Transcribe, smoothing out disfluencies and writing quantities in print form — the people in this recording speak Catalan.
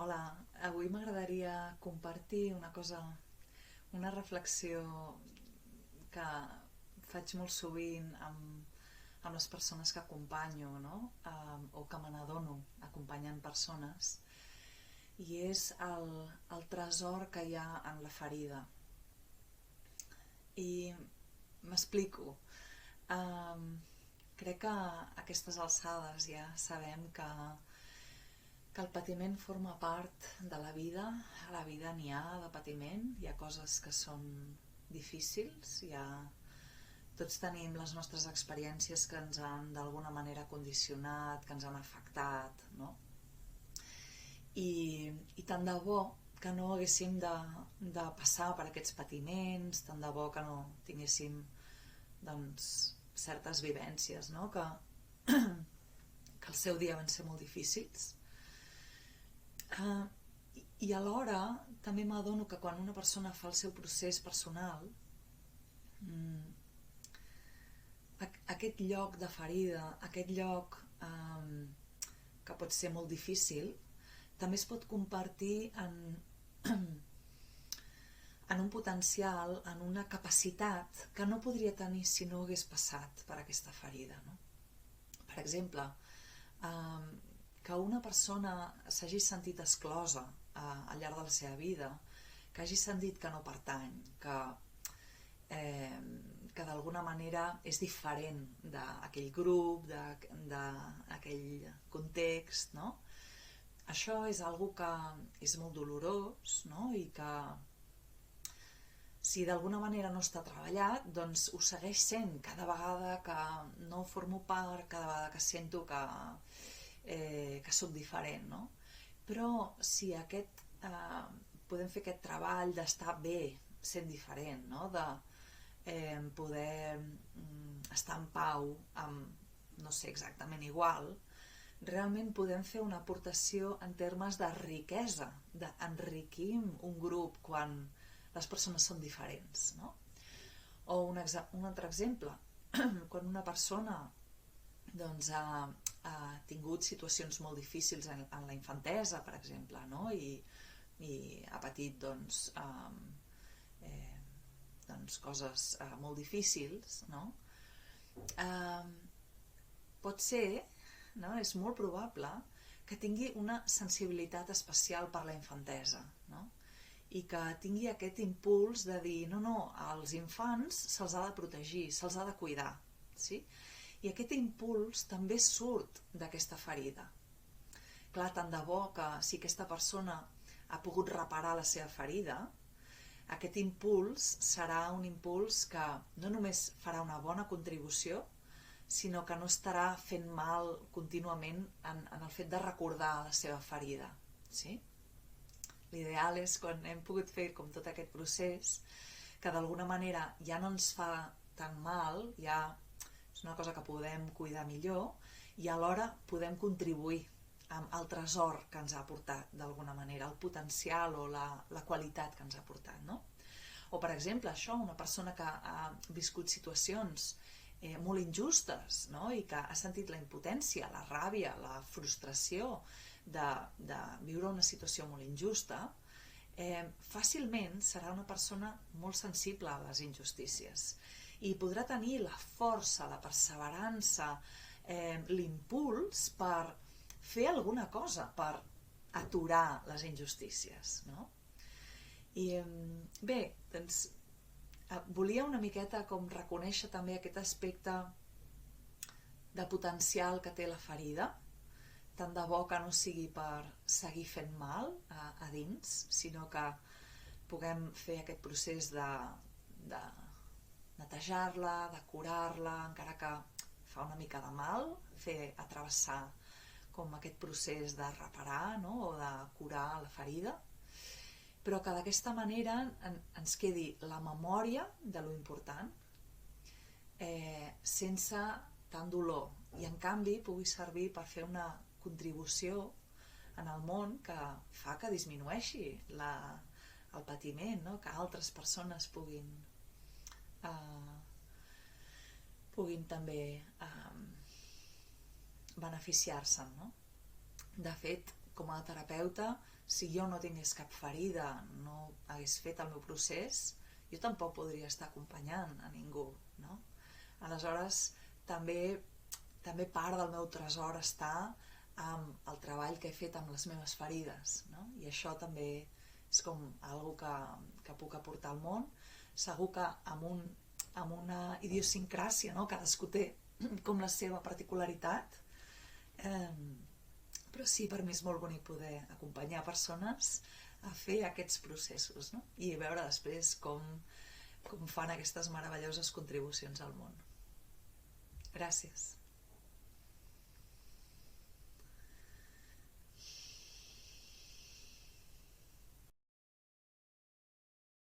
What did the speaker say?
Hola, avui m'agradaria compartir una reflexió que faig molt sovint amb les persones que acompanyo, no? O que me n'adono acompanyant persones, i és el tresor que hi ha en la ferida. I m'explico. Um, Crec que a aquestes alçades ja sabem que el patiment forma part de la vida. A la vida n'hi ha de patiment, hi ha coses que són difícils, tots tenim les nostres experiències que ens han d'alguna manera condicionat, que ens han afectat, no? I tant de bo que no haguéssim de passar per aquests patiments, tant de bo que no tinguéssim doncs, certes vivències, no? Que el seu dia van ser molt difícils. I alhora també m'adono que quan una persona fa el seu procés personal, aquest lloc de ferida, aquest lloc que pot ser molt difícil, també es pot convertir en un potencial, en una capacitat que no podria tenir si no hagués passat per aquesta ferida, no? Per exemple, que una persona s'hagi sentit exclosa al llarg de la seva vida, que hagi sentit que no pertany, que d'alguna manera és diferent d'aquell grup, d'aquell context, no? Això és algo que és molt dolorós, no? I que si d'alguna manera no està treballat, doncs ho segueix sent cada vegada que no formo part, cada vegada que sento que sóc diferent, no? Però si podem fer aquest treball d'estar bé sent diferent, no? De poder estar en pau amb no ser exactament igual, realment podem fer una aportació en termes de riquesa, d'enriquim un grup quan les persones són diferents, no? O un altre exemple, quan una persona doncs, ha tingut situacions molt difícils en la infantesa, per exemple, no? I ha patit doncs, coses molt difícils, no? Pot ser, no? És molt probable que tingui una sensibilitat especial per la infantesa, no? I que tingui aquest impuls de dir no, als infants se'ls ha de protegir, se'ls ha de cuidar, sí? I aquest impuls també surt d'aquesta ferida. Clar, tant de bo que si aquesta persona ha pogut reparar la seva ferida, aquest impuls serà un impuls que no només farà una bona contribució, sinó que no estarà fent mal contínuament en el fet de recordar la seva ferida, sí? L'ideal és quan hem pogut fer com tot aquest procés, que d'alguna manera ja no ens fa tan mal, ja és una cosa que podem cuidar millor, i alhora podem contribuir amb el tresor que ens ha aportat d'alguna manera, el potencial o la qualitat que ens ha aportat, no? O per exemple això, una persona que ha viscut situacions molt injustes, no? I que ha sentit la impotència, la ràbia, la frustració de viure una situació molt injusta, fàcilment serà una persona molt sensible a les injustícies i podrà tenir la força, la perseverança, l'impuls per fer alguna cosa per aturar les injustícies, no? I bé, doncs volia una miqueta com reconèixer també aquest aspecte de potencial que té la ferida, tant de bo que no sigui per seguir fent mal a dins, sinó que puguem fer aquest procés de netejar-la, de curar-la, encara que fa una mica de mal, fer atravessar com aquest procés de reparar, no? O de curar la ferida, però que d'aquesta manera ens quedi la memòria de lo important, sense tant dolor, i en canvi pugui servir per fer una contribució en el món que fa que disminueixi el patiment, no? Que altres persones puguin també beneficiar-se'n, no? De fet, com a terapeuta, si jo no tingués cap ferida, no hagués fet el meu procés, jo tampoc podria estar acompanyant a ningú, no? Aleshores, també part del meu tresor està amb el treball que he fet amb les meves ferides, no? I això també és com algo que puc aportar al món. Segur que amb una idiosincràsia, no? Cadascú té com la seva particularitat, però sí, per mi és molt bonic poder acompanyar persones a fer aquests processos, no? I veure després com fan aquestes meravelloses contribucions al món. Gràcies.